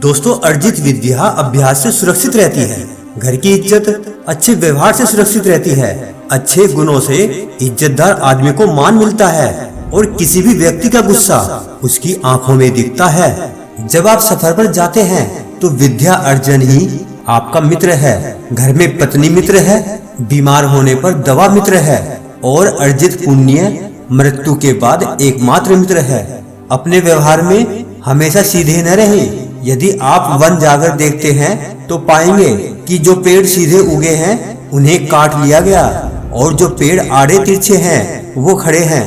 दोस्तों, अर्जित विद्या अभ्यास से सुरक्षित रहती है। घर की इज्जत अच्छे व्यवहार से सुरक्षित रहती है। अच्छे गुणों से इज्जतदार आदमी को मान मिलता है और किसी भी व्यक्ति का गुस्सा उसकी आंखों में दिखता है। जब आप सफर पर जाते हैं तो विद्या अर्जन ही आपका मित्र है। घर में पत्नी मित्र है, बीमार होने पर दवा मित्र है और अर्जित पुण्य मृत्यु के बाद एकमात्र मित्र है। अपने व्यवहार में हमेशा सीधे न रहें। यदि आप वन जाकर देखते हैं तो पाएंगे कि जो पेड़ सीधे उगे हैं उन्हें काट लिया गया और जो पेड़ आड़े तिरछे हैं वो खड़े हैं।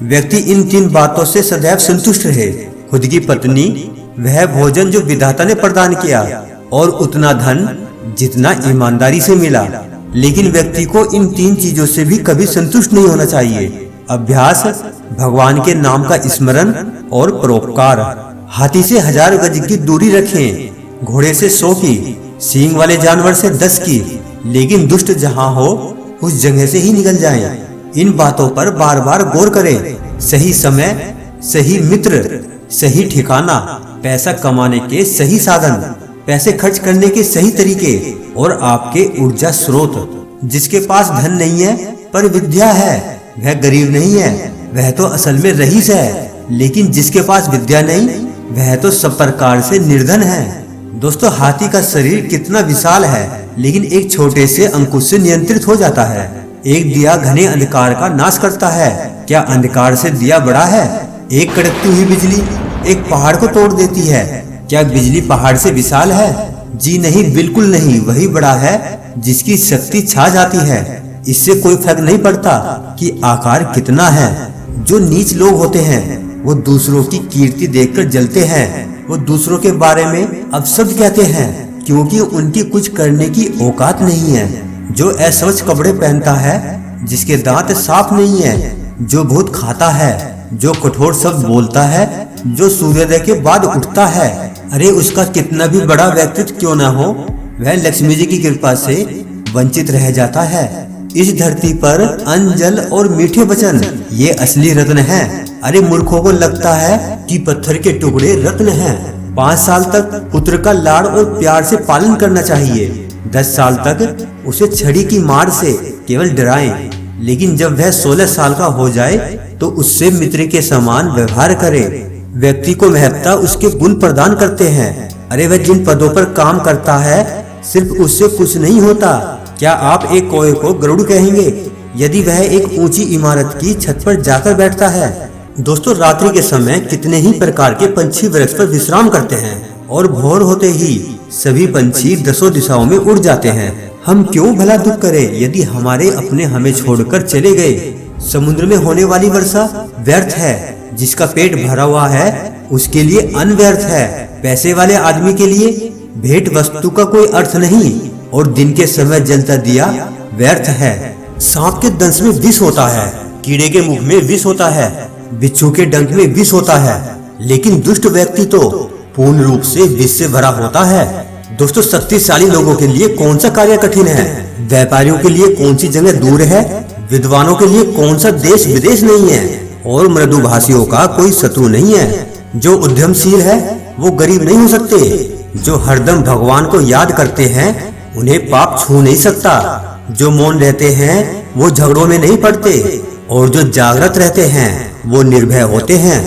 व्यक्ति इन 3 बातों से सदैव संतुष्ट रहे। खुद की पत्नी, वह भोजन जो विधाता ने प्रदान किया और उतना धन जितना ईमानदारी से मिला। लेकिन व्यक्ति को इन 3 चीजों से भी कभी संतुष्ट नहीं होना चाहिए। अभ्यास, भगवान के नाम का स्मरण और परोपकार। हाथी से 1000 गज की दूरी रखें, घोड़े से 100 की, सींग वाले जानवर से 10 की, लेकिन दुष्ट जहां हो उस जगह से ही निकल जाएं। इन बातों पर बार बार गौर करें। सही समय, सही मित्र, सही ठिकाना, पैसा कमाने के सही साधन, पैसे खर्च करने के सही तरीके और आपके ऊर्जा स्रोत। जिसके पास धन नहीं है पर विद्या है वह गरीब नहीं है, वह तो असल में रईस है। लेकिन जिसके पास विद्या नहीं वह तो सब प्रकार से निर्धन है। दोस्तों, हाथी का शरीर कितना विशाल है लेकिन एक छोटे से अंकुश से नियंत्रित हो जाता है। एक दिया घने अंधकार का नाश करता है। क्या अंधकार से दिया बड़ा है? एक कड़कती हुई बिजली एक पहाड़ को तोड़ देती है। क्या बिजली पहाड़ से विशाल है? जी नहीं, बिल्कुल नहीं। वही बड़ा है जिसकी शक्ति छा जाती है। इससे कोई फर्क नहीं पड़ता कि आकार कितना है। जो नीच लोग होते हैं वो दूसरों की कीर्ति देखकर जलते हैं। वो दूसरों के बारे में अपशब्द कहते हैं क्योंकि उनकी कुछ करने की औकात नहीं है। जो अस्वच्छ कपड़े पहनता है, जिसके दांत साफ नहीं है, जो बहुत खाता है, जो कठोर शब्द बोलता है, जो सूर्योदय के बाद उठता है, अरे उसका कितना भी बड़ा व्यक्तित्व क्यों न हो, वह लक्ष्मी जी की कृपा से वंचित रह जाता है। इस धरती पर अन्न, जल और मीठे वचन ये असली रत्न हैं। अरे मूर्खों को लगता है कि पत्थर के टुकड़े रत्न हैं। 5 साल तक पुत्र का लाड़ और प्यार से पालन करना चाहिए। 10 साल तक उसे छड़ी की मार से केवल डराएं। लेकिन जब वह 16 साल का हो जाए तो उससे मित्र के समान व्यवहार करें। व्यक्ति को महत्ता उसके गुण प्रदान करते हैं। अरे वह जिन पदों पर काम करता है सिर्फ उससे कुछ नहीं होता। क्या आप एक कौवे को गरुड़ कहेंगे यदि वह एक ऊंची इमारत की छत पर जाकर बैठता है? दोस्तों, रात्रि के समय कितने ही प्रकार के पंछी वृक्ष पर विश्राम करते हैं और भोर होते ही सभी पंछी 10 दिशाओं में उड़ जाते हैं। हम क्यों भला दुख करें यदि हमारे अपने हमें छोड़कर चले गए। समुद्र में होने वाली वर्षा व्यर्थ है। जिसका पेट भरा हुआ है उसके लिए अन्न व्यर्थ है। पैसे वाले आदमी के लिए भेंट वस्तु का कोई अर्थ नहीं और दिन के समय जलता दिया व्यर्थ है। सांप के दंश में विष होता है, कीड़े के मुख में विष होता है, बिच्छू के डंक में विष होता है, लेकिन दुष्ट व्यक्ति तो पूर्ण रूप से विष से भरा होता है। दोस्तों, शक्तिशाली लोगों के लिए कौन सा कार्य कठिन है? व्यापारियों के लिए कौन सी जगह दूर है? विद्वानों के लिए कौन सा देश विदेश नहीं है? और मृदुभाषियों का कोई शत्रु नहीं है। जो उद्यमशील है वो गरीब नहीं हो सकते। जो हरदम भगवान को याद करते हैं उन्हें पाप छू नहीं सकता। जो मौन रहते हैं वो झगड़ों में नहीं पड़ते और जो जागृत रहते हैं वो निर्भय होते हैं।